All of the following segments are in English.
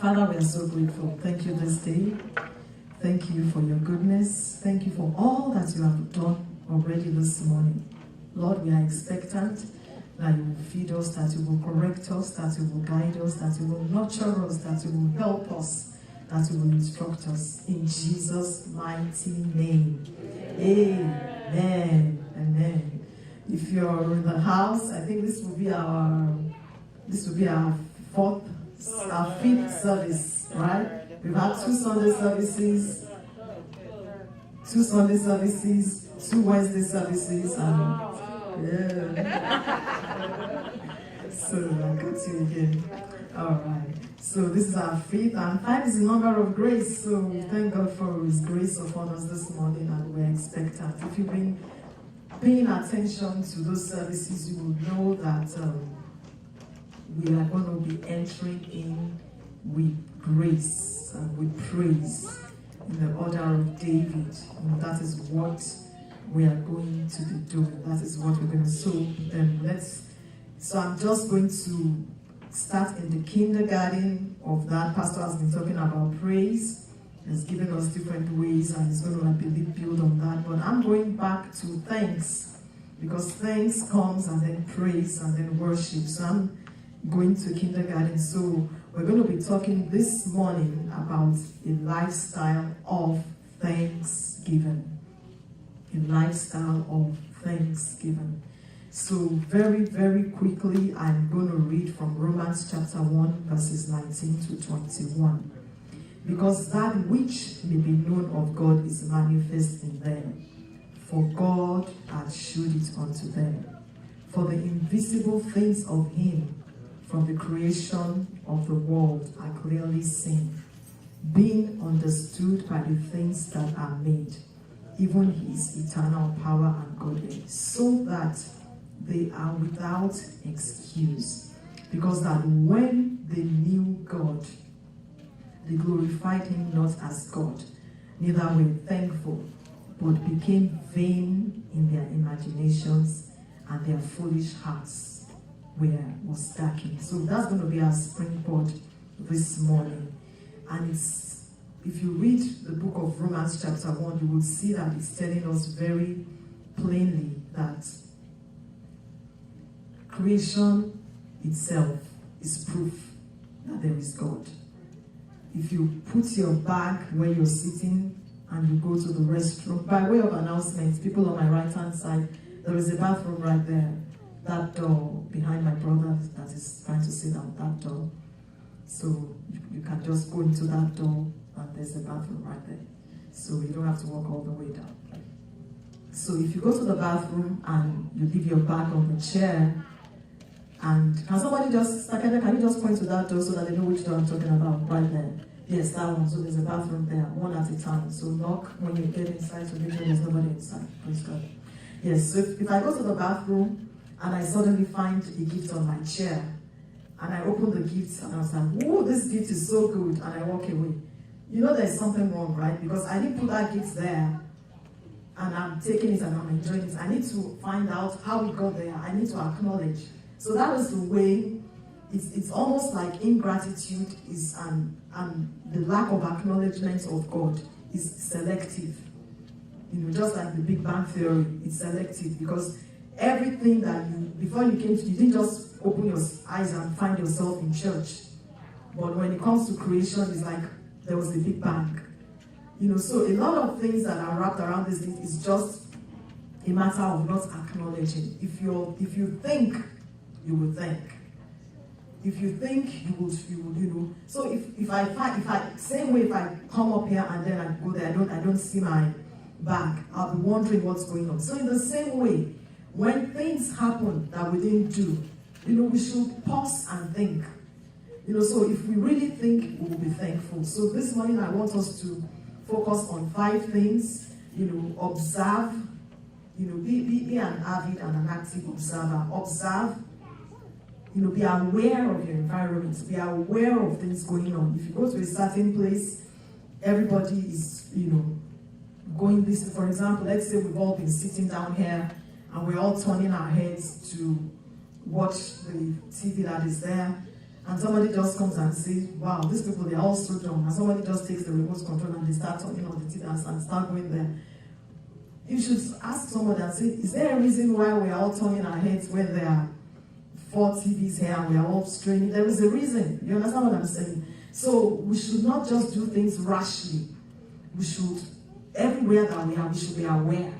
Father, we are so grateful. Thank you this day. Thank you for your goodness. Thank you for all that you have done already this morning. Lord, we are expectant that you will feed us, that you will correct us, that you will guide us, that you will nurture us, that you will help us, that you will instruct us. In Jesus' mighty name. Amen. Amen. If you're in the house, I think this will be our fifth service, right? We've had 2 Sunday services, 2 Wednesday services, and so I got you again. All right. So this is our fifth, and 5 is the number of grace. So we thank God for His grace upon us this morning, and we're expectant. If you've been paying attention to those services, you will know that we are going to be entering in with grace and with praise in the order of David. That is what we are going to be doing. That is what we're going to do. So I'm just going to start in the kindergarten of that. Pastor has been talking about praise. He's given us different ways, and he's going to, I believe, build on that. But I'm going back to thanks, because thanks comes and then praise and then worship. So I'm going to kindergarten. So we're going to be talking this morning about a lifestyle of thanksgiving. A lifestyle of thanksgiving. So very, very quickly, I'm going to read from Romans chapter 1, verses 19 to 21. Because that which may be known of God is manifest in them, for God hath shewed it unto them. For the invisible things of Him from the creation of the world are clearly seen, being understood by the things that are made, even His eternal power and Godhead, so that they are without excuse. Because that when they knew God, they glorified Him not as God, neither were thankful, but became vain in their imaginations, and their foolish hearts was darkened. So that's going to be our springboard this morning. And if you read the book of Romans chapter 1, you will see that it's telling us very plainly that creation itself is proof that there is God. If you put your bag where you're sitting and you go to the restroom, by way of announcement, people on my right-hand side, there is a bathroom right there. That door behind my brother that is trying to sit down, that door. So you can just go into that door and there's a bathroom right there. So you don't have to walk all the way down. So if you go to the bathroom and you leave your bag on the chair, and can somebody just, can you just point to that door so that they know which door I'm talking about right there? Yes, that one. So there's a bathroom there, one at a time. So knock when you get inside to make sure there's nobody inside. Praise God. Yes, so if I go to the bathroom and I suddenly find a gift on my chair, and I open the gift and I was like, whoa, this gift is so good, and I walk away. You know there's something wrong, right? Because I didn't put that gift there and I'm taking it and I'm enjoying it. I need to find out how it got there. I need to acknowledge. So that is the way. It's almost like ingratitude is and the lack of acknowledgement of God is selective. Just like the Big Bang Theory, it's selective, because everything that before you came to, you didn't just open your eyes and find yourself in church. But when it comes to creation, it's like there was a Big Bang. So a lot of things that are wrapped around this thing is just a matter of not acknowledging. If you think, you will thank. If you think, you will. So if I same way, if I come up here and then I go there, I don't see my bag, I'll be wondering what's going on. So in the same way, when things happen that we didn't do, we should pause and think. So if we really think, we will be thankful. So this morning I want us to focus on 5 things. Observe. Be an avid and an active observer. Observe. Be aware of your environment. Be aware of things going on. If you go to a certain place, everybody is, going this. For example, let's say we've all been sitting down here and we're all turning our heads to watch the TV that is there. and somebody just comes and says, wow, these people, they're all so dumb, and somebody just takes the remote control and they start turning on the TV and start going there. You should ask somebody and say, is there a reason why we are all turning our heads when there are 4 TVs here and we are all straining? There is a reason. You understand what I'm saying? So we should not just do things rashly. We should, everywhere that we are, we should be aware.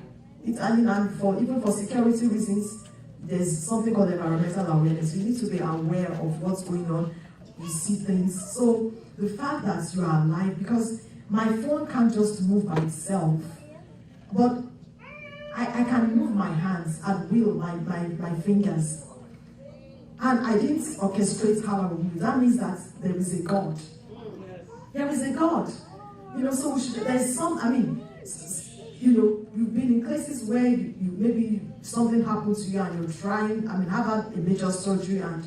Even for security reasons, there's something called environmental awareness. You need to be aware of what's going on. You see things. So the fact that you are alive, because my phone can't just move by itself, but I can move my hands at will, my fingers. And I didn't orchestrate how I will move. That means that there is a God. There is a God. So there's you've been in places where you maybe something happened to you and you're trying, I've had a major surgery, and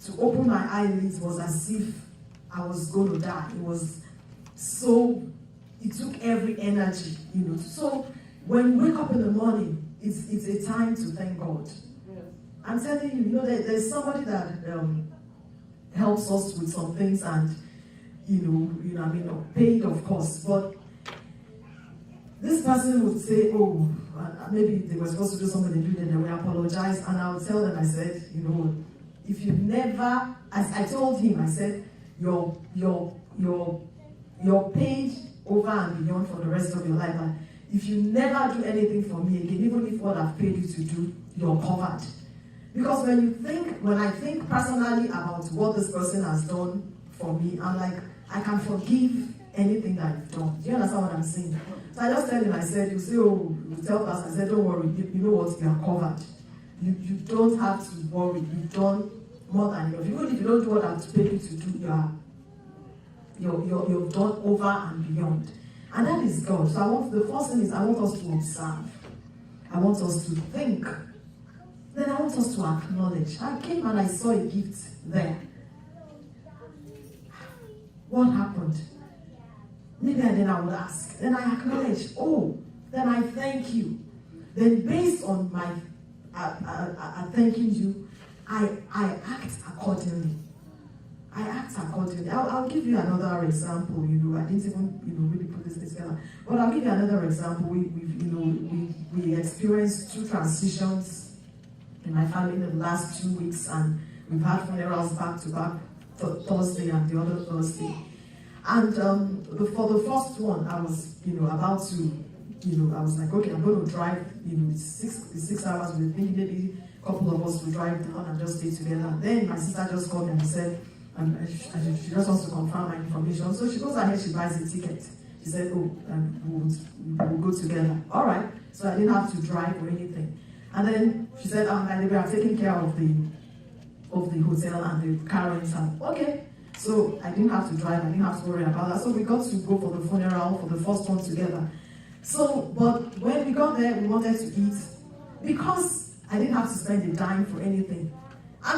to open my eyelids was as if I was going to die. It took every energy, So when you wake up in the morning, it's a time to thank God. Yes. I'm telling you, there's somebody that helps us with some things, and paid, of course, but this person would say, oh, maybe they were supposed to do something, they did, and then we apologize, and I would tell them, I said, if you never, as I told him, I said, you're paid over and beyond for the rest of your life, and if you never do anything for me again, even if what I've paid you to do, you're covered. Because when I think personally about what this person has done for me, I'm like, I can forgive anything that you've done. Do you understand what I'm saying? So I just tell him, I said, you say, oh, you tell us, I said, don't worry, you know what, you are covered. You don't have to worry. You've done more than enough. Even if you don't do what I've paid you to do, you've done over and beyond. And that is God. So the first thing is, I want us to observe. I want us to think. Then I want us to acknowledge. I came and I saw a gift there. What happened? Maybe then I would ask. Then I acknowledge. Oh, then I thank you. Then based on my thanking you, I act accordingly. I act accordingly. I'll give you another example. I didn't even really put this together, but I'll give you another example. We experienced 2 transitions in my family in the last 2 weeks, and we've had funerals back to back, Thursday and the other Thursday. And for the first one, I was about to, I was like, okay, I'm going to drive. It's 6 hours. We're thinking maybe a couple of us will drive down and just stay together. Then my sister just called me and said, she just wants to confirm my information. So she goes ahead, she buys a ticket. She said, oh, we'll go together. All right. So I didn't have to drive or anything. And then she said, by the way, I'm taking care of the hotel and the car rental. Okay. So I didn't have to drive. I didn't have to worry about that. So we got to go for the funeral, for the first one together. So, but when we got there, we wanted to eat. Because I didn't have to spend a dime for anything. I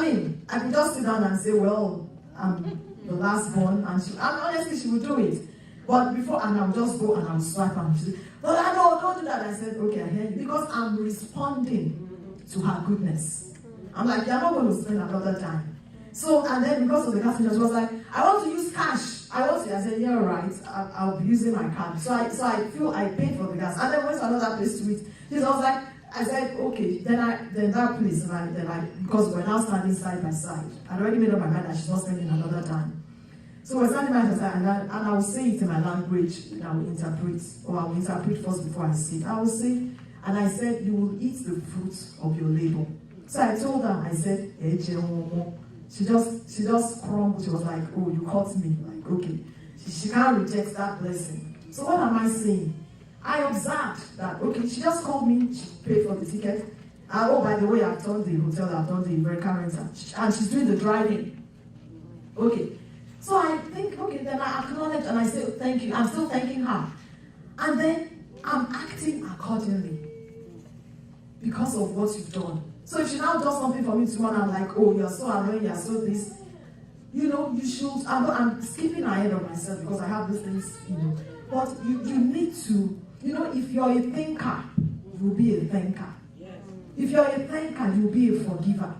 could just sit down and say, well, I'm the last born, and honestly, she would do it. But before, and I would just go and I would swipe, and she said, but I know, don't do that. I said, okay, I hear you. Because I'm responding to her goodness. I'm like, you're not going to spend another dime. So, and then because of the gas station, she was like, I want to use cash. I said, yeah, right, I'll be using my card. So I feel I paid for the gas. And then went to another place to eat. She was like, I said, okay, then that place, because we're now standing side by side. I'd already made up my mind that she's not spending another time. So we're standing by side, and I will say it in my language, and I will interpret first before I say it. I will say, and I said, you will eat the fruit of your labor. So I told her, I said, she just crumbled. She was like, oh, you caught me. Like, okay. She can't reject that blessing. So what am I saying? I observed that, okay, she just called me, she paid for the ticket. Oh, by the way, I've done the hotel, I've done the car rental, and she's doing the driving. Okay. So I think, okay, then I acknowledge and I say, thank you. I'm still thanking her. And then I'm acting accordingly because of what you've done. So if she now does something for me tomorrow, I'm like, oh, you're so annoying, you're so this. You should, I'm skipping ahead of myself because I have these things, But you need to, if you're a thinker, you'll be a thinker. Yes. If you're a thinker, you'll be a forgiver.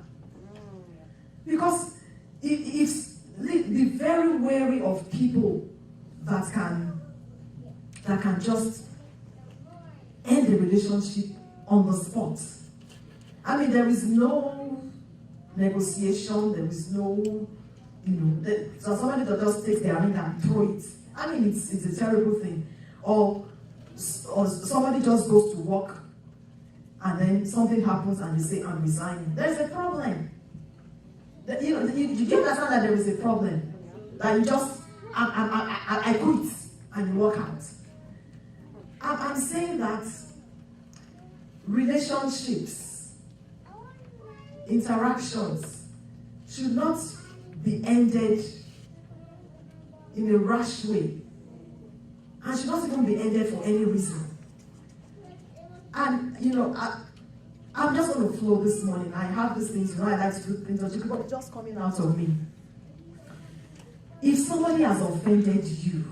Because if be very wary of people that can just end the relationship on the spot. I mean, there is no negotiation, there is no, so somebody that just takes their ring and throw it. I mean, it's a terrible thing. Or somebody just goes to work and then something happens and they say, I'm resigning. There's a problem. You understand that there is a problem. That you just, I quit and you walk out. I'm saying that relationships, interactions should not be ended in a rash way, and should not even be ended for any reason. And I'm just on the flow this morning. I have these things, I like to do things, but it's just coming out of me. If somebody has offended you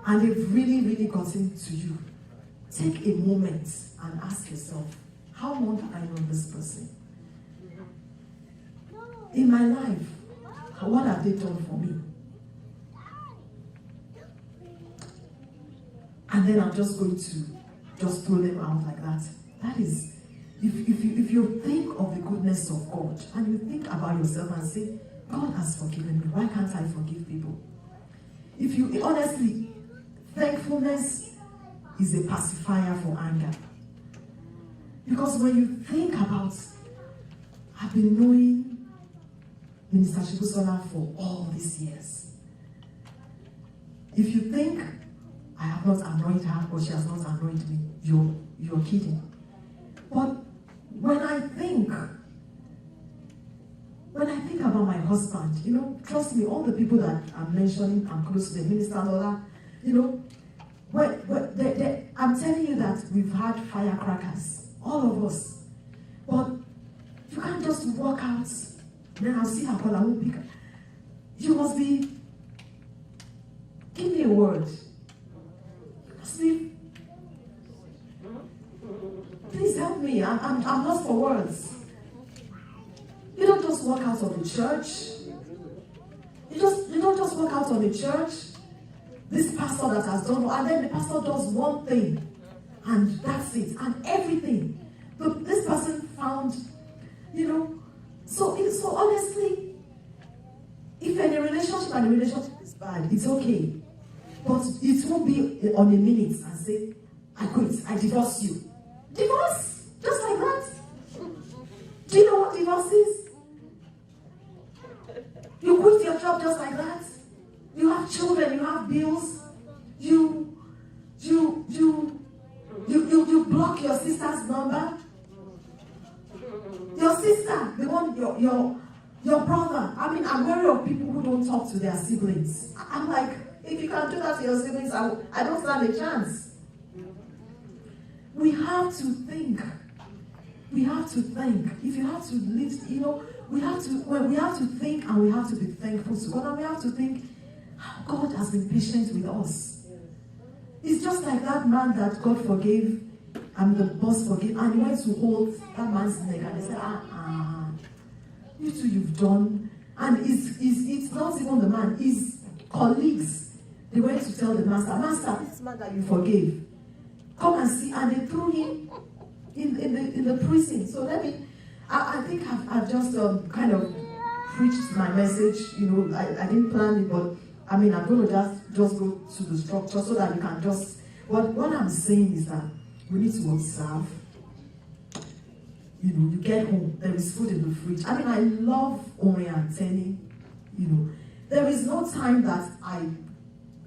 and they've really, really gotten to you, take a moment and ask yourself, how long have I known this person? In my life, what have they done for me? And then I'm just going to just throw them out like that. That is, if you think of the goodness of God and you think about yourself and say, God has forgiven me, why can't I forgive people? If you honestly, thankfulness is a pacifier for anger. Because when you think about, I've been knowing Minister Shibusola for all these years. If you think, I have not annoyed her or she has not annoyed me, you're kidding. But when I think about my husband, trust me, all the people that I'm mentioning, I'm close to the Minister Lola, I'm telling you that we've had firecrackers, all of us. But you can't just walk out, then I'll see her call, I won't pick her. You must be, give me a word. You must be, please help me, I'm lost for words. You don't just walk out of the church. You don't just walk out of the church. This pastor that has done, and then the pastor does one thing, and that's it, and everything. But this person found, so honestly, if any relationship and the relationship is bad, it's okay. But it won't be on a minute and say, I quit, I divorce you. Divorce? Just like that? Do you know what divorce is? You quit your job just like that. You have children, you have bills. You block your sister's number. Your sister, the one, your brother. I mean, I'm wary of people who don't talk to their siblings. I'm like, if you can do that to your siblings, I don't stand a chance. We have to think. We have to think. If you have to live, we have to think, and we have to be thankful to God, and we have to think how God has been patient with us. It's just like that man that God forgave, and the boss forgave, and he went to hold that man's neck, and he said, you two, you've done. And it's not even the man, his colleagues. They went to tell the master, this man that you forgave, come and see, and they threw him in the prison. So I think I've just kind of preached my message. I didn't plan it, but I mean, I'm going to just go to the structure so that you can just. What I'm saying is that we need to observe. You get home, there is food in the fridge. I mean, I love Ori and Tenny. There is no time that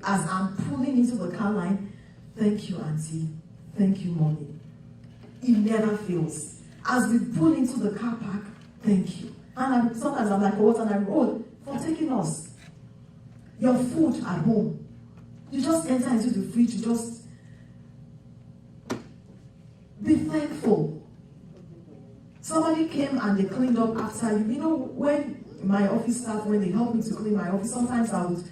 as I'm pulling into the car line, thank you, Auntie. Thank you, Mommy. It never fails. As we pull into the car park, thank you. And sometimes I'm like, what? And I roll for taking us. Your food at home. You just enter into the fridge, you just be thankful. Somebody came and they cleaned up after you. When my office staff, when they help me to clean my office, sometimes I would,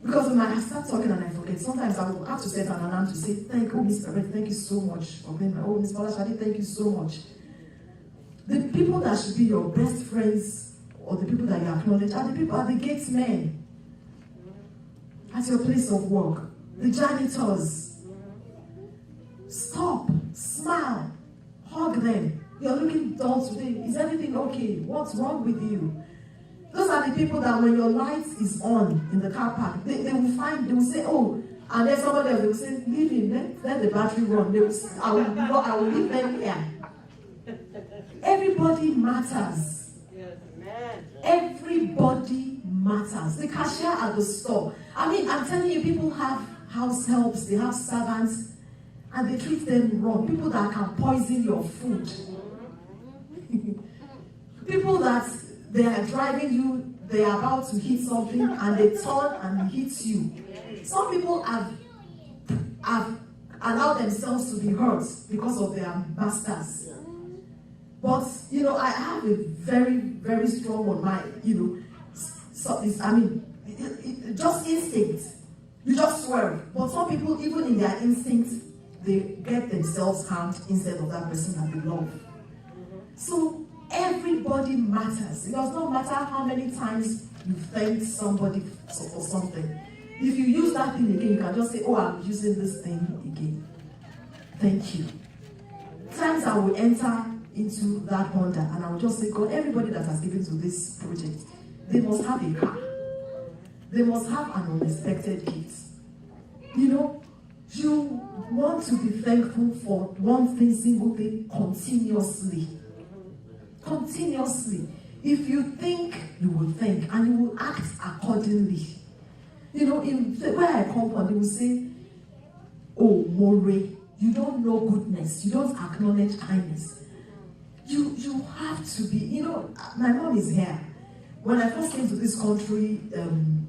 because when I start talking and I forget, sometimes I would have to set an alarm to say, thank you, Miss Perret, thank you so much for cleaning my Miss Fola, thank you so much. The people that should be your best friends or the people that you acknowledge are the people at the gates men, at your place of work, the janitors. Stop, smile, hug them. You're looking dull today. Is everything okay? What's wrong with you? Those are the people that when your light is on in the car park, they will say, oh, and then somebody else will say, leave him, let the battery run. They will say, I will leave them here. Everybody matters. Yes, man. Everybody matters. The cashier at the store. I mean, I'm telling you, people have house helps, they have servants, and they treat them wrong. People that can poison your food. People that they are driving you, they are about to hit something, and they turn and hit you. Some people have allowed themselves to be hurt because of their masters. But, you know, I have a very, very strong one. Just instinct. You just swerve. But some people, even in their instinct, they get themselves harmed instead of that person that they love. So, everybody matters. It does not matter how many times you thanked somebody for something. If you use that thing again, you can just say, oh, I'm using this thing again. Thank you. Times I will enter into that Honda and I will just say, God, everybody that has given to this project, they must have a car. They must have an unexpected gift. You know, you want to be thankful for one thing, single thing, continuously. Continuously. If you think, you will think, and you will act accordingly. You know, where I come from, they will say, oh, more, you don't know goodness, you don't acknowledge kindness. You have to be, you know, my mom is here. When I first came to this country in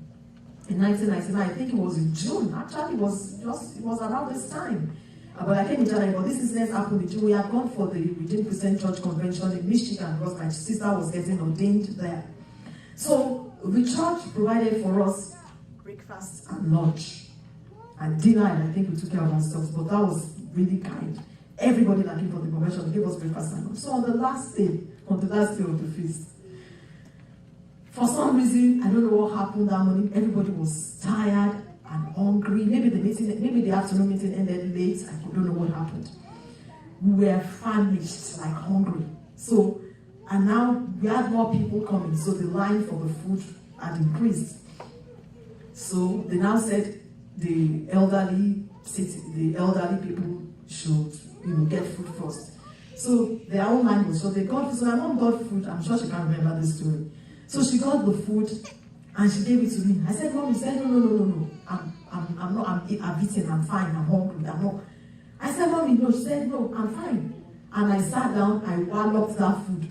1999, I think it was in June. Actually, it was around this time. But I came in January, but this incident happened in June. We had gone for the Redeemed Christian Church Convention in Michigan because my sister was getting ordained there. So the church provided for us breakfast and lunch and dinner, and I think we took care of ourselves, but that was really kind. Everybody that came for the convention gave us breakfast and lunch. So on the last day of the feast, for some reason, I don't know what happened that morning, everybody was tired and hungry. Maybe the afternoon meeting ended late. I don't know what happened. We were famished, like hungry. So, and now we had more people coming, so the line for the food had increased. So they now said the elderly people should, you know, get food first. So their own line was short. They got food. So my mom got food. I'm sure she can't remember this story. So she got the food and she gave it to me. I said, Mom, she said, no. I've eaten, I'm fine, I'm hungry, I'm not. I said, Mommy, no. She said, no, I'm fine. And I sat down, I walloped that food.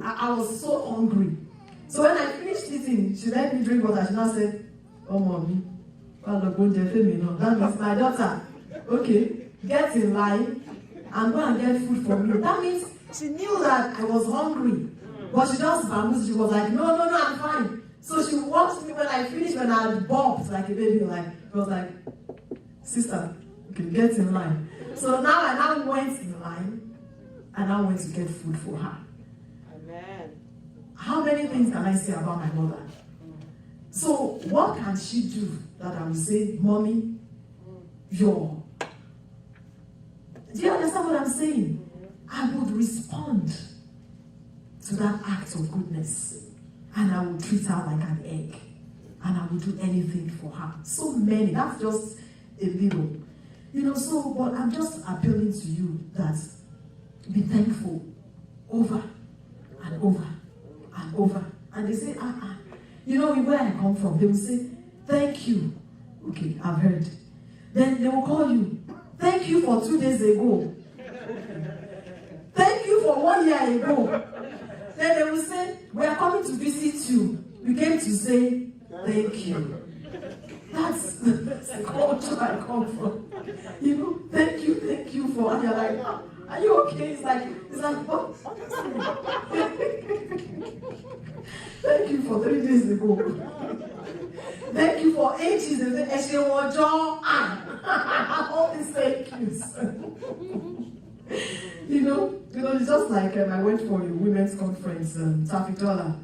I was so hungry. So when I finished eating, she let me drink water. She now said, oh, Mommy, that means my daughter, okay, get in line and go and get food for me. That means she knew that I was hungry. But she just bamboozled. She was like, no, I'm fine. So she walked me when I finished, when I had bopped like a baby, like, I was like, sister, you can get in line. So now I now went in line, and I went to get food for her. Amen. How many things can I say about my mother? So what can she do that I will say, Mommy, do you understand what I'm saying? I would respond to that act of goodness. And I would treat her like an egg. And I would do anything for her. So many. That's just a little. You know, so, but I'm just appealing to you that be thankful over and over and over. And they say, you know, where I come from, they will say, thank you. Okay, I've heard. Then they will call you, thank you for 2 days ago. Thank you for 1 year ago. Then they will say, we are coming to visit you. We came to say, thank you. That's the culture I come from. You know, thank you for, and you're like, are you okay? It's like, what? Thank you for 3 days ago. Thank you for ages. All these thank yous. You know, it's just like I went for a women's conference, Tafitola,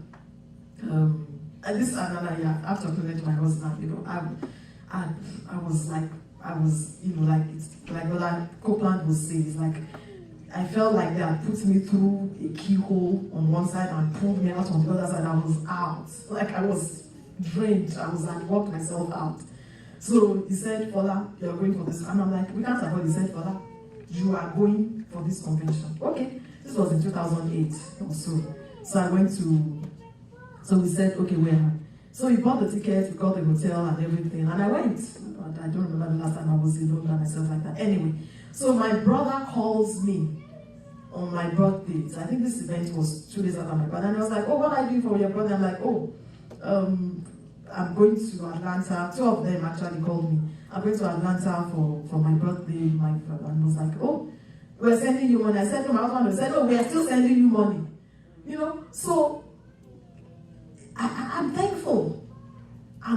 And this another year after talking to my husband, I was like, like it's like what Copeland was saying. It's like I felt like they had put me through a keyhole on one side and pulled me out on the other side. I was out, like I was drained. I walked myself out. So he said, Fola, you are going for this, and I'm like, we can't afford. He said, Fola, you are going for this convention. Okay, this was in 2008 or so. So I went to. So we said, okay, where? So we bought the ticket, we got the hotel and everything, and I went. I don't remember the last time I was alone by myself like that. Anyway, so my brother calls me on my birthday. So I think this event was 2 days after my birthday. And I was like, oh, what are you doing for your birthday? I'm like, I'm going to Atlanta. 2 of them actually called me. I'm going to Atlanta for my birthday. And was like, oh, we're sending you money. I said to my husband, I said, oh, we are still sending you money. So I'm thankful. I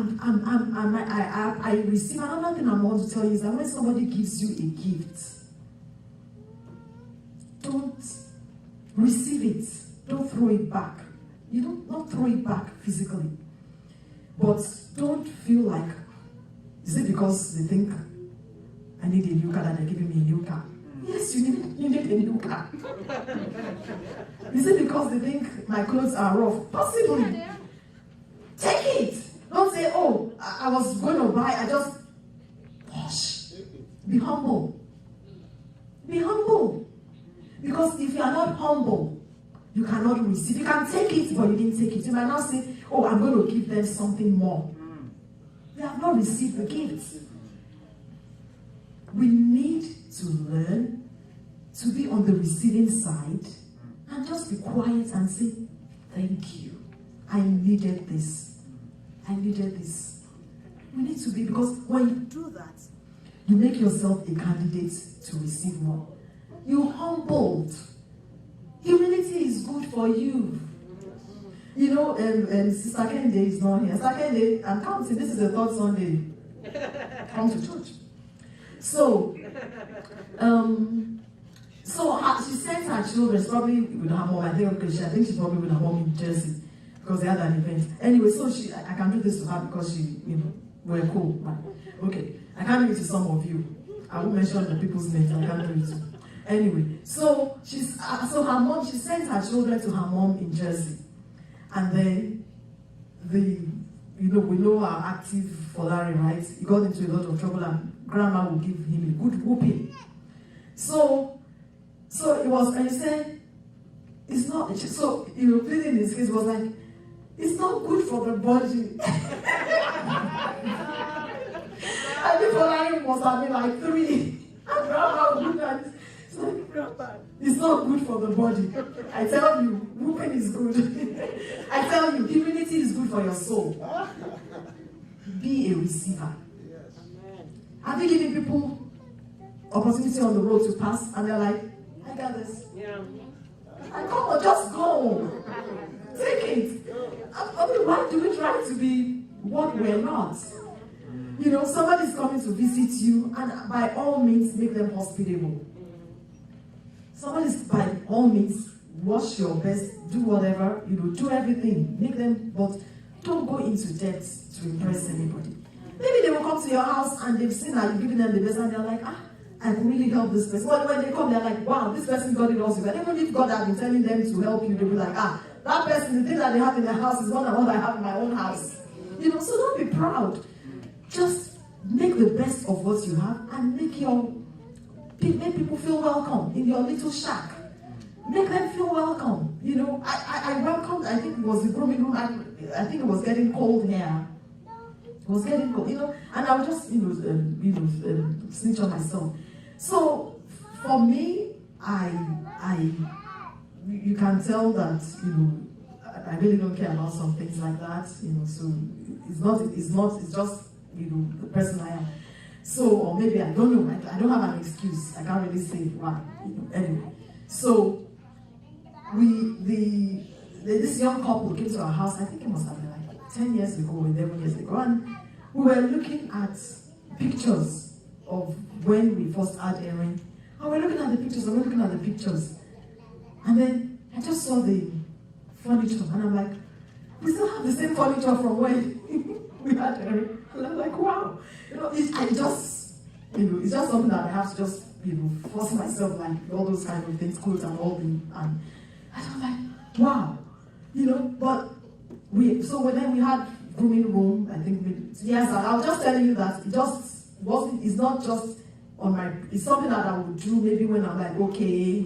receive another thing I want to tell you is that when somebody gives you a gift, don't receive it. Don't throw it back. Not throw it back physically. But don't feel like, is it because they think I need a new car that they're giving me a new car? Yes, you need a new car. Is it because they think my clothes are rough? Possibly. Take it. Don't say, oh, I was going to buy, I just, gosh. Be humble. Be humble. Because if you are not humble, you cannot receive. You can take it, but you didn't take it. You might not say, oh, I'm going to give them something more. They have not received the gift. We need to learn to be on the receiving side and just be quiet and say, thank you. I needed this. I needed this. We need to be, because when you do that, you make yourself a candidate to receive more. You're humbled. Humility is good for you. Sister Kende is not here. Sister Kende, I'm counting. This is the 3rd Sunday. Come to church. So she sent her children, probably with her mom. I think she's probably with her mom in Jersey, because they had an event. Anyway, so I can do this to her because we're cool. Okay, I can't do it to some of you. I won't mention the people's names. I can't do it to. Anyway, so her mom, she sent her children to her mom in Jersey, and then we know our active Fola, right? He got into a lot of trouble, and grandma would give him a good whooping. So it was, and he said, it's not. So pleading in his case was like, it's not good for the body. I think Fola must have been like 3. And grandma would do that. It's not good for the body. I tell you, whooping is good. I tell you, humility is good for your soul. Be a receiver. Yes. Have you given people opportunity on the road to pass and they're like, I got this. Yeah. And come on, just go. Take it. I mean, why do we try to be what we're not? Somebody's coming to visit you, and by all means, make them hospitable. Somebody's, by all means, wash your best, do whatever, do everything, make them, but don't go into debt to impress anybody. Maybe they will come to your house and they've seen that you've given them the best, and they're like, I can really help this person. Well, when they come, they're like, wow, this person got it also. But even if God had been telling them to help you, they'll be like, that person, the thing that they have in their house is more than what I have in my own house. So don't be proud. Just make the best of what you have and make people feel welcome in your little shack. Make them feel welcome. I welcomed, I think it was the grooming room, I think it was getting cold here. It was getting cold, and I would just, snitch on myself. So, for me, you can tell that, I really don't care about some things like that, so it's just, the person I am. So, or maybe I don't know, I don't have an excuse. I can't really say why, anyway. So, this young couple came to our house, I think it must have been like 10 years ago, 11 years ago, and we were looking at pictures of when we first had Erin. And we're looking at the pictures, and then I just saw the furniture, and I'm like, We still have the same furniture from when we had Eric. And I'm like, wow. It's just something that I have to just, force myself, like all those kind of things, clothes and all and I was like, wow. But then we had grooming room, I think, yes, I was just telling you that it's not just it's something that I would do maybe when I'm like, okay,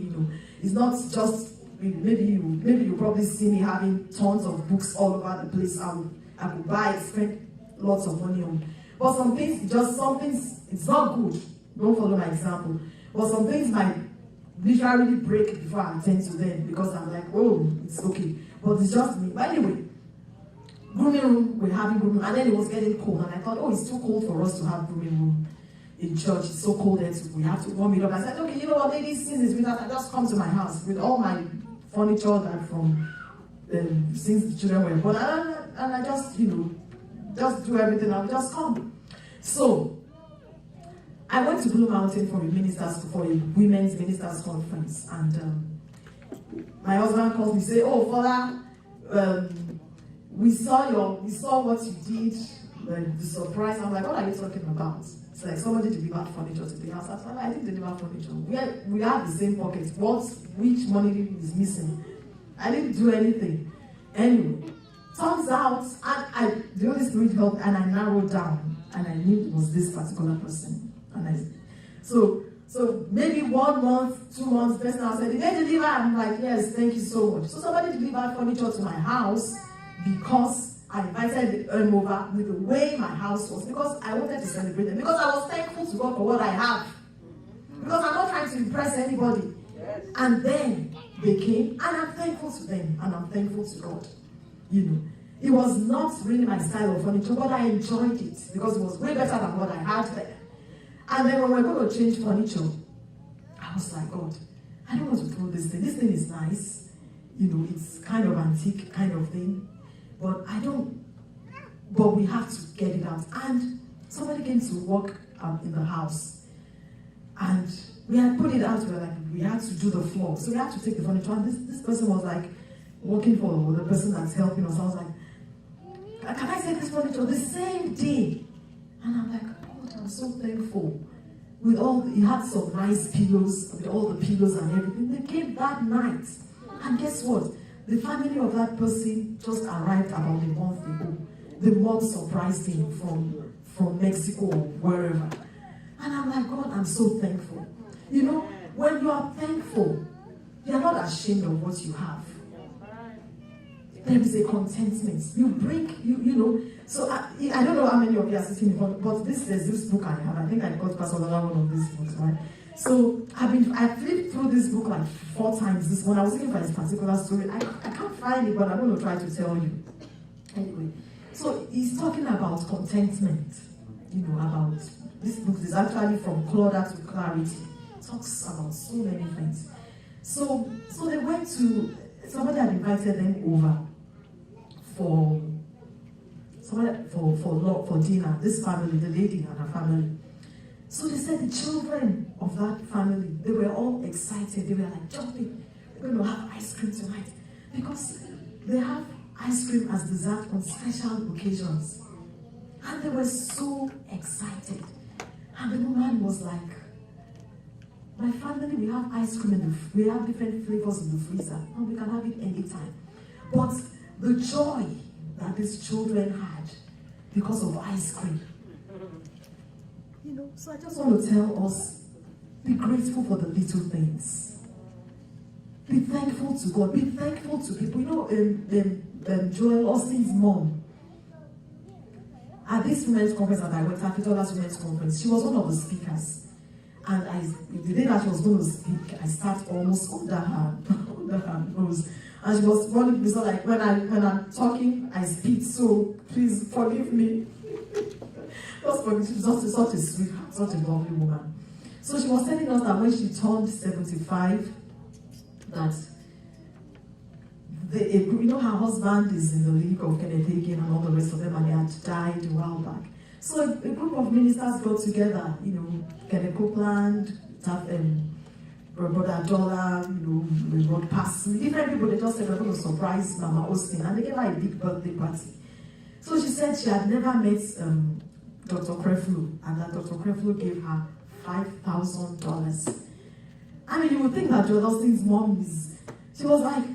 it's not just, maybe you probably see me having tons of books all over the place. I would buy, spend lots of money on. But some things, it's not good. Don't follow my example. But some things might literally break before I attend to them because I'm like, oh, it's okay. But it's just me. But anyway, grooming room, we're having grooming room, and then it was getting cold, and I thought, oh, it's too cold for us to have grooming room in church. It's so cold there, we have to warm it up. I said, okay, you know what, ladies, since it's winter, I just come to my house with all my furniture that from since the children were born, and I just, just do everything. I'll just come. So I went to Blue Mountain for a women's ministers conference, and my husband called me, say, oh, Fola, we saw what you did, the surprise. I'm like, what are you talking about? It's like somebody delivered furniture to the house. I was like, I didn't deliver furniture. We have the same pockets. Which money is missing? I didn't do anything. Anyway, turns out, the Holy Spirit helped, and I narrowed down, and I knew it was this particular person. And so maybe 1 month, 2 months, the person said, did they deliver? I'm like, yes, thank you so much. So somebody delivered furniture to my house because I invited them over with the way my house was, because I wanted to celebrate them, because I was thankful to God for what I have. Because I'm not trying to impress anybody. Yes. And then they came, and I'm thankful to them, and I'm thankful to God. It was not really my style of furniture, but I enjoyed it because it was way better than what I had there. And then when we were going to change furniture, I was like, God, I don't want to throw this thing. This thing is nice. It's kind of antique kind of thing. But we have to get it out. And somebody came to work in the house. And we had put it out, we had to do the floor. So we had to take the furniture. And this person was like working for the person that's helping us. I was like, can I take this furniture the same day? And I'm like, God, I'm so thankful. He had some nice pillows, with all the pillows and everything. They came that night. And guess what? The family of that person just arrived about a month ago. The mom surprised him from Mexico or wherever. And I'm like, God, I'm so thankful. When you are thankful, you're not ashamed of what you have. There is a contentment. You bring, So I don't know how many of you are sitting in front, but there's this book I have. I think I got Pastor Lola one of these books, right? So I flipped through this book like 4 times. When I was looking for this particular story, I can't find it, but I'm going to try to tell you. Anyway, so he's talking about contentment. About this book is actually from clutter to clarity. It talks about so many things. So they went to, somebody had invited them over for dinner. This family, the lady and her family. So they said the children of that family, they were all excited. They were like jumping. We're going to have ice cream tonight. Because they have ice cream as dessert on special occasions. And they were so excited. And the woman was like, my family, we have ice cream we have different flavors in the freezer. And we can have it anytime. But the joy that these children had because of ice cream. So I just want to tell us, be grateful for the little things. Be thankful to God. Be thankful to people. Joel Austin's mom, at this women's conference that I went to, Capitola's women's conference, she was one of the speakers. And the day that she was going to speak, I sat almost under her nose. And she was running me, so like when I'm talking, I speak, so please forgive me. Just forgive me. She was such a sweetheart, such a lovely woman. So she was telling us that when she turned 75, that her husband is in the league of Kenneth Hagin and all the rest of them, and they had died a while back. So a group of ministers got together, Kenneth Copeland, Brother Dollar, we walked past me. Different people, they just said they're going to surprise Mama Austin, and they gave her a big birthday party. So she said she had never met Dr. Creflo, and that Dr. Creflo gave her $5,000. I mean, you would think that Joel Austin's mom is, she was like,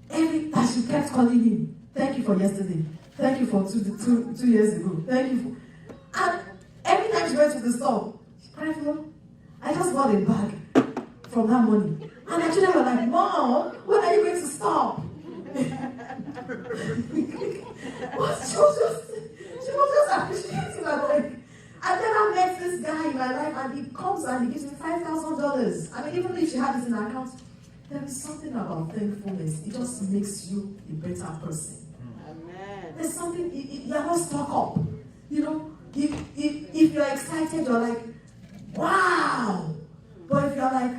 that she kept calling him, thank you for yesterday, thank you for two years ago, thank you for, and every time she went to the store, Creflo, I just bought a bag from that money. And the children were like, Mom, when are you going to stop? But she was just appreciating. Like, I've never met this guy in my life, and he comes and he gives me $5,000. I mean, even if she had it in her account, there is something about thankfulness. It just makes you a better person. Amen. There's something, you're not stuck up. If you're excited, you're like, wow. But if you're like,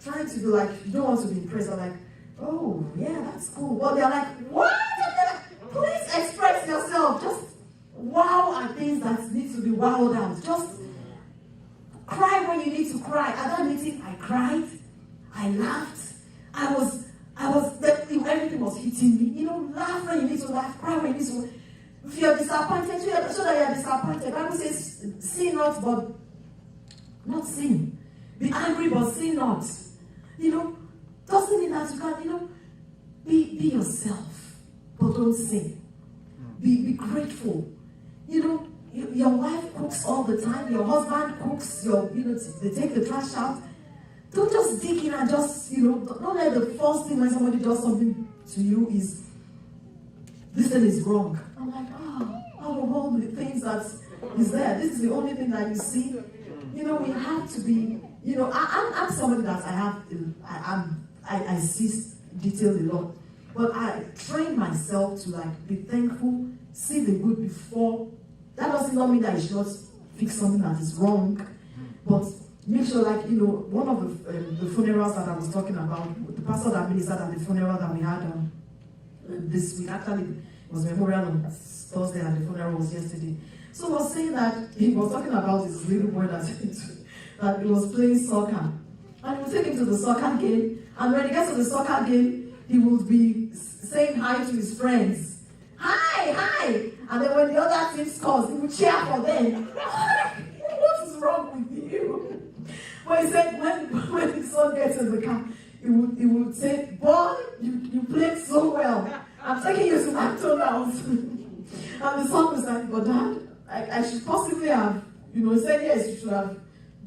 trying to be like, you don't want to be impressed, you're like, oh, yeah, that's cool. But they're like, what? Like, please express yourself. Just wow at things that need to be wowed out. Just cry when you need to cry. At that meeting, I cried. I laughed. Everything was hitting me. Laugh when you need to laugh, cry when you need to. If you're disappointed, so that you're disappointed. The Bible says, sin not, but not sin. Be angry, but sin not. Doesn't mean that you can't, be yourself, but don't sin. Be grateful. Your wife cooks all the time, your husband cooks, they take the trash out. Don't just dig in and just, don't let the first thing when somebody does something to you is, this thing is wrong. I'm like, out of all the things that is there, this is the only thing that you see. We have to be, I'm somebody that I see detail a lot. But I train myself to be thankful, see the good before. That doesn't mean that I should not fix something that is wrong. But make sure, one of the funerals that I was talking about, the pastor that ministered at the funeral that we had this week, actually, it was memorial on Thursday and the funeral was yesterday. So he was saying that, he was talking about his little boy that he was playing soccer. And he would take him to the soccer game, and when he gets to the soccer game, he would be saying hi to his friends. Hi! And then when the other team scores, he would cheer for them. What is wrong with you? But he said when his son gets in the car, he would say, boy, you played so well. I'm taking you to McDonald's. And the son was like, but Dad, I should possibly have, he said, yes, you should have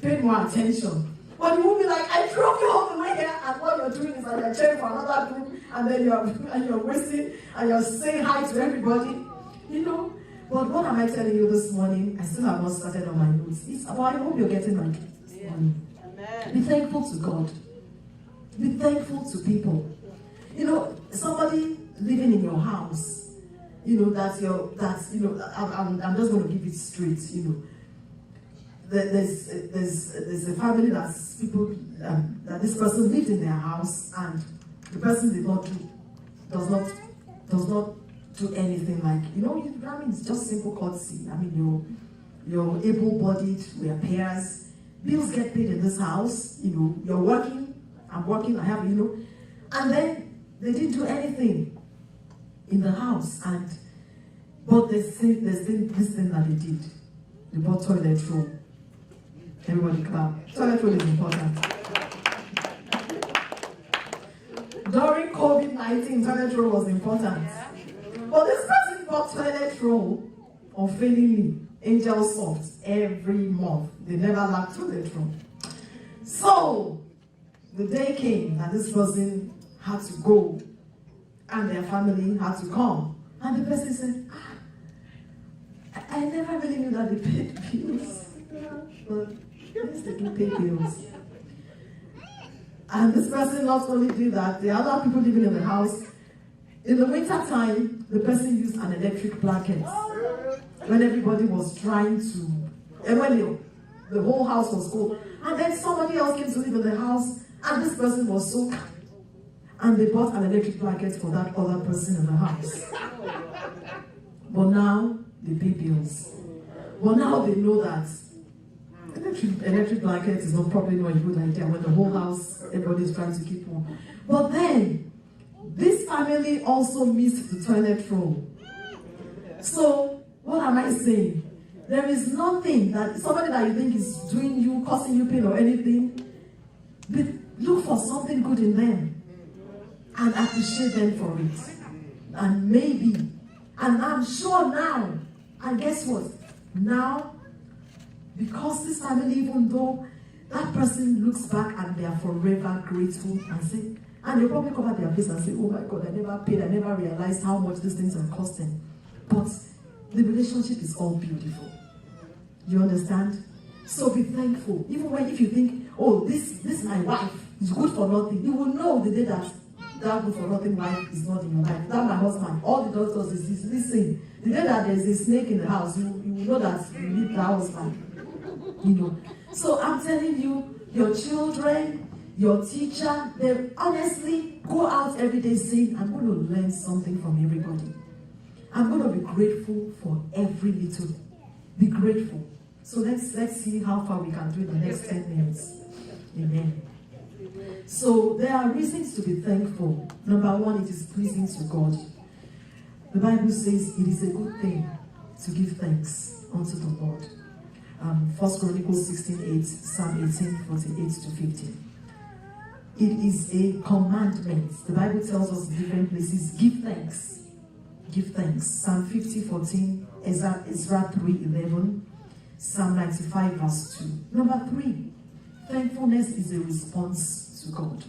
paid more attention. But you will be like, I drove you all the way here, and what you're doing is that you're cheering for another group, and then you're wasting, and you're saying hi to everybody, But what am I telling you this morning? I still have not started on my notes. I hope you're getting my notes this morning. Amen. Be thankful to God. Be thankful to people. Somebody living in your house, I'm just going to give it straight, There's a family that's people that this person lived in their house, and the person does not do anything like it's just simple courtesy. You're able-bodied, we are peers, bills get paid in this house. You're working, I'm working, I have and then they didn't do anything in the house, but there's this thing that they did. They bought toilet roll. Everybody clap. Toilet roll is important. During COVID-19, toilet roll was important. But this person bought toilet roll unfailingly, Angel Soft, every month. They never lacked toilet roll. So, the day came that this person had to go, and their family had to come. And the person said, I never really knew that they paid bills. But yes, they do pay bills. And this person not only did that, the other people living in the house, in the winter time, the person used an electric blanket. When everybody was trying to, and when the whole house was cold. And then somebody else came to live in the house, and this person was so kind. And they bought an electric blanket for that other person in the house. But now, they pay bills. But now they know that electric blanket is not probably not a good idea when the whole house, everybody is trying to keep warm. But then, this family also missed the toilet roll. So, what am I saying? There is nothing that somebody that you think is doing you, causing you pain or anything, but look for something good in them and appreciate them for it. And maybe, and I'm sure now, and guess what? Now, because this family, even though that person looks back and they are forever grateful and say, and they'll probably cover their face and say, oh my God, I never paid, I never realized how much these things are costing. But the relationship is all beautiful. You understand? So be thankful. Even when if you think, oh, this my wife is good for nothing, you will know the day that good for nothing wife is not in your life. That my husband, all the doctors is listen. The day that there's a snake in the house, you will know that you need that husband. You know. So I'm telling you, your children, your teacher, they honestly go out every day saying, I'm going to learn something from everybody. I'm going to be grateful for every little. Be grateful. So let's see how far we can do in the next 10 minutes. Amen. So there are reasons to be thankful. Number one, it is pleasing to God. The Bible says it is a good thing to give thanks unto the Lord. 1 Chronicles 16:8, Psalm 18:48 to 50. It is a commandment. The Bible tells us in different places, give thanks. Give thanks. Psalm 50:14, Ezra 3:11, Psalm 95 verse 2. Number 3, thankfulness is a response to God.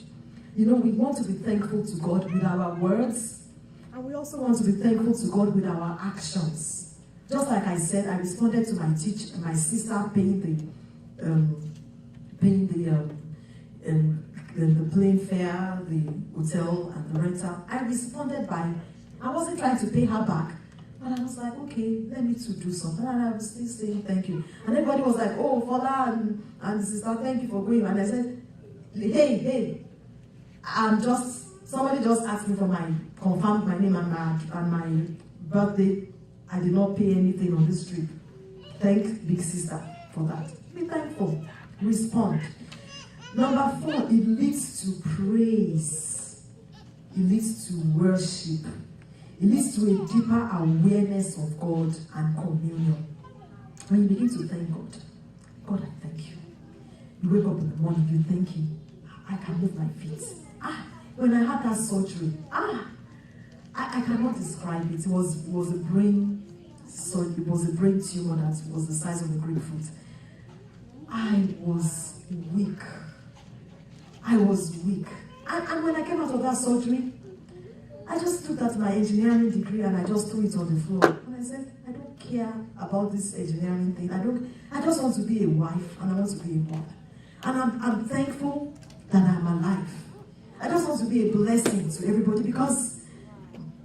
You know, we want to be thankful to God with our words, and we also want to be thankful to God with our actions. Just like I said, I responded to my sister paying the plane fare, the hotel, and the rental. I responded by, I wasn't trying to pay her back, but I was like, okay, let me to do something. And I was still saying thank you. And everybody was like, oh, Fola and sister, thank you for going. And I said, hey, somebody just asked me confirmed my name and my birthday. I did not pay anything on this trip. Thank Big Sister for that. Be thankful. Respond. Number 4, it leads to praise. It leads to worship. It leads to a deeper awareness of God and communion. When you begin to thank God, God, I thank you. You wake up in the morning, you thank Him. I can move my feet. When I had that surgery, I cannot describe it. It was a brain tumor that was the size of a grapefruit. I was weak. And when I came out of that surgery, I just took that my engineering degree and I just threw it on the floor. And I said, I don't care about this engineering thing. I just want to be a wife and I want to be a mother. And I'm thankful that I'm alive. I just want to be a blessing to everybody because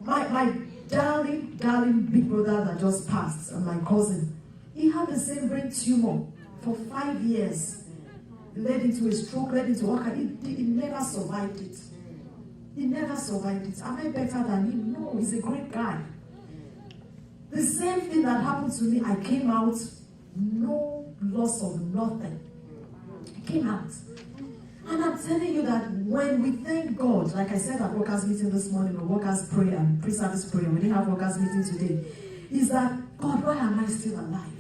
my darling big brother that just passed, and my cousin, he had the same brain tumor for 5 years. It led into a stroke, led into work, and he never survived it. He never survived it. Am I better than him? No, he's a great guy. The same thing that happened to me, I came out, no loss of nothing. I came out. And I'm telling you that when we thank God, like I said at workers' meeting this morning, or workers' prayer and pre-service prayer, we didn't have workers' meeting today, is that, God, why am I still alive?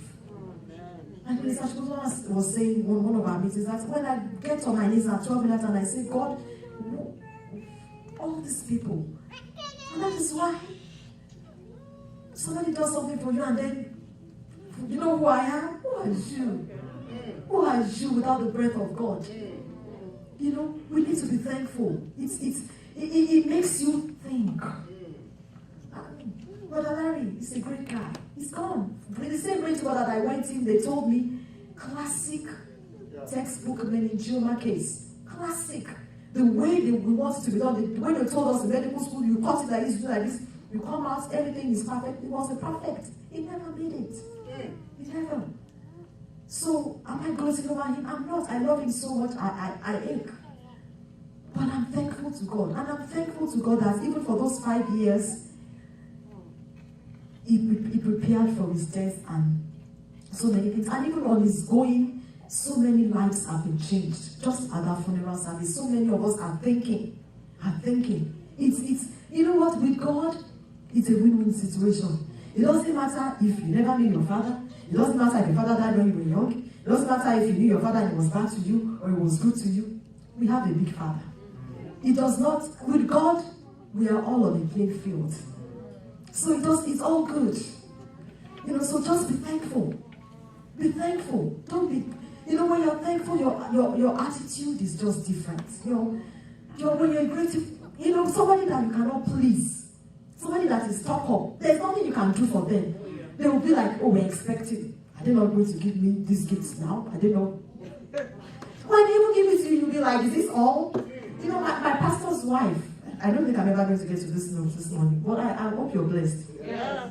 And Mr. Chukwuzo was saying on one of our meetings that when I get on my knees at 12 minutes and I say, God, all these people, and that is why somebody does something for you and then, you know who I am? Who are you? Who are you without the breath of God? You know, we need to be thankful. It makes you think. Brother Larry is a great guy. He's gone. In the same great world that I went in, they told me, classic textbook meningioma case. Classic. The way we want it to be done, the way they told us in medical school, you cut it like this, you do like this, you come out, everything is perfect. It wasn't perfect. He never made it. He never. So, am I gloating over him? I'm not. I love him so much, I ache. But I'm thankful to God. And I'm thankful to God that even for those 5 years, He prepared for his death and so many things. And even on his going, So many lives have been changed just at that funeral service. So many of us are thinking. It's you know what, with God, it's a win-win situation. It doesn't matter if you never knew your father. It doesn't matter if your father died when you were young. It doesn't matter if you knew your father and he was bad to you or he was good to you. We have a big father. It does not, with God, we are all on the playing field. So it's all good. You know, so just be thankful. Be thankful. Don't be, you know, when you're thankful, your attitude is just different. When you're grateful, you know, somebody that you cannot please, somebody that is stuck up, there's nothing you can do for them. They will be like, oh, we're expecting. Are they not going to give me these gifts now? I don't know. When they even give it to you, you'll be like, is this all? You know, my pastor's wife, I don't think I'm ever going to get to this note this morning, but I hope you're blessed. Yeah.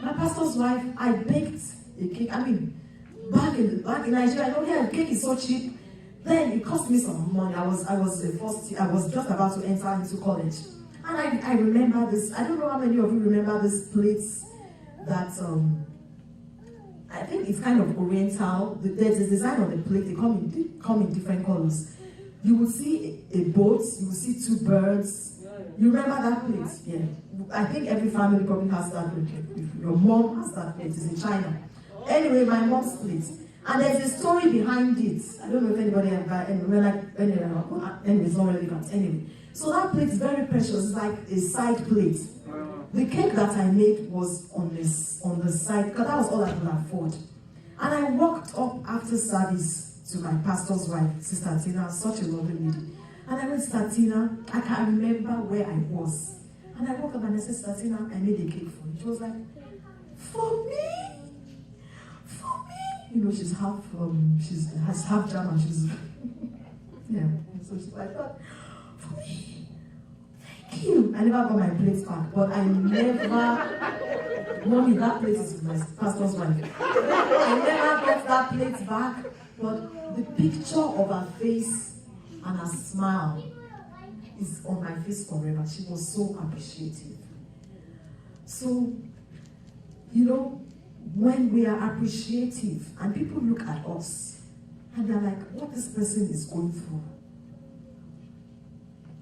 My pastor's wife, I baked a cake. I mean, back in Nigeria, I don't hear cake is so cheap. Then it cost me some money. I was just about to enter into college. And I remember this. I don't know how many of you remember this plates that I think it's kind of oriental. There's a design on the plate. They come in different colors. You will see a boat. You will see two birds. You remember that plate? Yeah. I think every family probably has that plate. If your mom has that plate. It's in China. Anyway, my mom's plate. And there's a story behind it. I don't know if anybody ever, anyway, it's not relevant. Anyway. So that plate is very precious. It's like a side plate. The cake that I made was on the side, because that was all I could afford. And I walked up after service to my pastor's wife, Sister Tina, such a lovely lady. And I went, Sister Tina, I can remember where I was. And I walked up and I said, Sister Tina, I made a cake for you. She was like, for me? For me? You know, she's has half German. She's, yeah. So she's like, for me? Thank you. I never got my plate back, but I never, mommy, that plate is my pastor's wife. I never got that plate back, but the picture of her face and her smile is on my face forever. She was so appreciative. So, you know, when we are appreciative and people look at us and they're like, what this person is going through,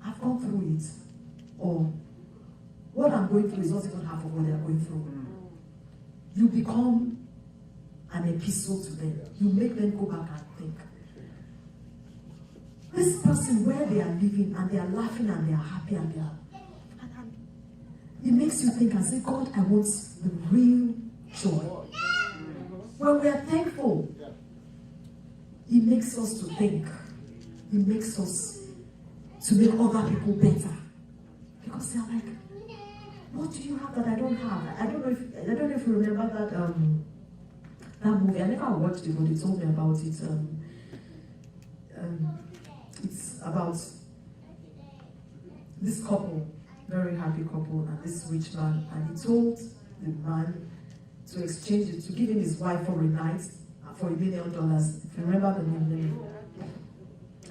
I've gone through it. Or what I'm going through is not even half of what they're going through. You become an epistle to them. You make them go back and think. This person, where they are living and they are laughing and they are happy and they are... It makes you think and say, God, I want the real joy. When we are thankful, it makes us to think. It makes us to make other people better. Because they're like, what do you have that I don't have? I don't know if you remember that movie. I never watched it, but they told me about it. It's about this couple, very happy couple, and this rich man, and he told the man to exchange it, to give him his wife for a night for $1 million. If you remember the name,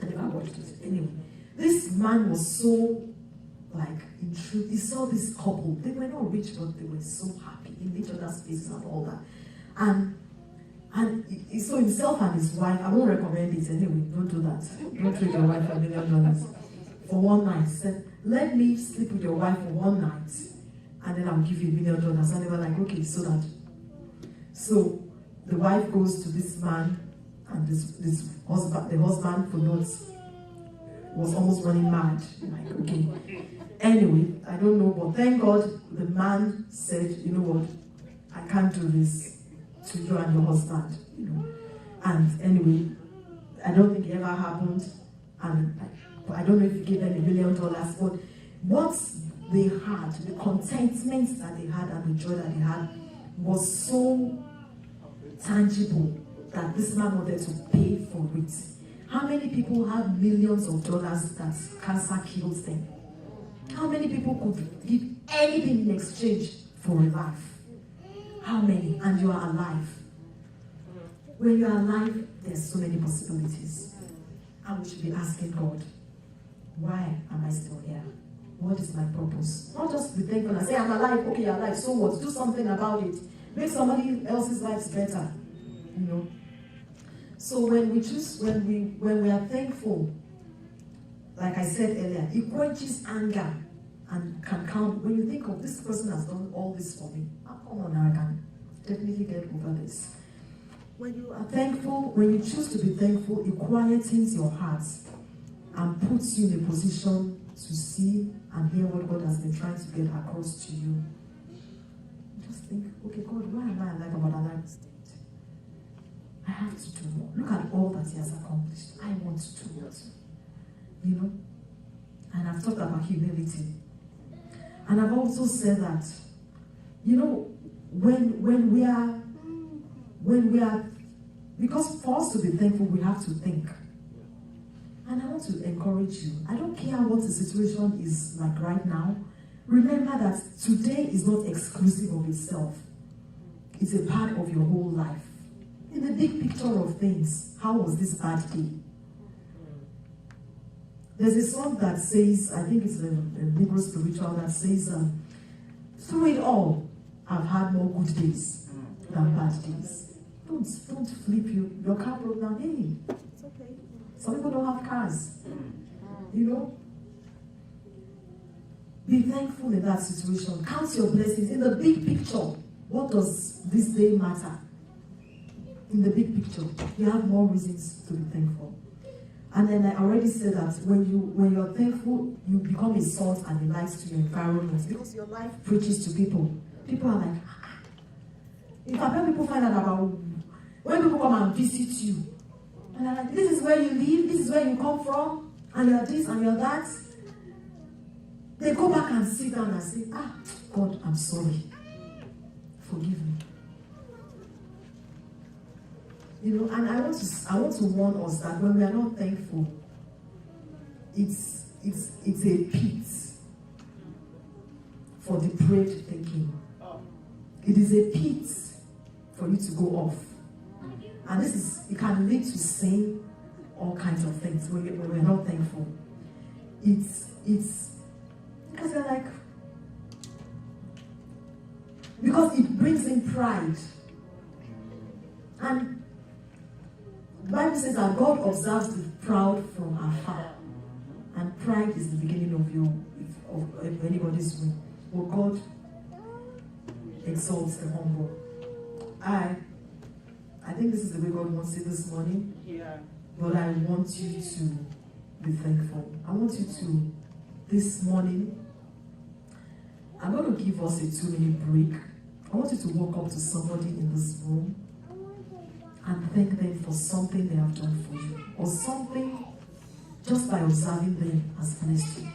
I never watched it. Anyway, this man was so, like, in truth, he saw this couple. They were not rich, but they were so happy in each other's faces and all that. And he saw himself and his wife. I won't recommend it anyway. Don't do that. Don't trade your wife for $1 million for one night. He said, let me sleep with your wife for one night, and then I'll give you $1 million. And they were like, okay, so that. So the wife goes to this man, and this husband, the husband for not, was almost running mad. Like, okay. Anyway, I don't know, but thank God the man said, you know what, I can't do this to you and your husband, you know. And anyway, I don't think it ever happened, and I don't know if he gave them $1 million, but what they had, the contentment that they had and the joy that they had was so tangible that this man wanted to pay for it. How many people have millions of dollars that cancer kills them? How many people could give anything in exchange for a life? How many? And you are alive. When you are alive, there's so many possibilities. And we should be asking God, why am I still here? What is my purpose? Not just be thankful and say, I'm alive, okay, you're alive, so what? Do something about it. Make somebody else's lives better. You know? So when we are thankful, like I said earlier, it quenches anger and can count. When you think of this person has done all this for me, come on, I can definitely get over this. When you are thankful, when you choose to be thankful, it quietens your heart and puts you in a position to see and hear what God has been trying to get across to you. Just think, okay, God, why am I alive about a life state? I have to do more. Look at all that He has accomplished. I want to do more too. You know? And I've talked about humility. And I've also said that, you know, when we are, because for us to be thankful, we have to think. And I want to encourage you. I don't care what the situation is like right now. Remember that today is not exclusive of itself. It's a part of your whole life. In the big picture of things, how was this bad day? There's a song that says, I think it's a Negro spiritual that says, through it all, I've had more good days than bad days. Don't flip your car broke down. Hey, it's okay. Some people don't have cars. You know? Be thankful in that situation. Count your blessings. In the big picture, what does this day matter? In the big picture, you have more reasons to be thankful. And then I already said that when you're thankful, you become a salt and a light to your environment because your life preaches to people. People are like, in fact, when people find out about, when people come and visit you, and they're like, this is where you live, this is where you come from, and you're this and you're that, they go back and sit down and say, God, I'm sorry. Forgive me. You know, and I want to warn us that when we are not thankful, it's a pit for depraved thinking. It is a pit for you to go off. And it can lead to sin, all kinds of things when we're not thankful. It's because they're like, because it brings in pride. And the Bible says that God observes the proud from afar. And pride is the beginning of anybody's way. But God exalts the humble. I think this is the way God wants it this morning. Yeah. But I want you to be thankful. I want you to, this morning, I'm going to give us a 2-minute break. I want you to walk up to somebody in this room and thank them for something they have done for you. Or something, just by observing them, has blessed you.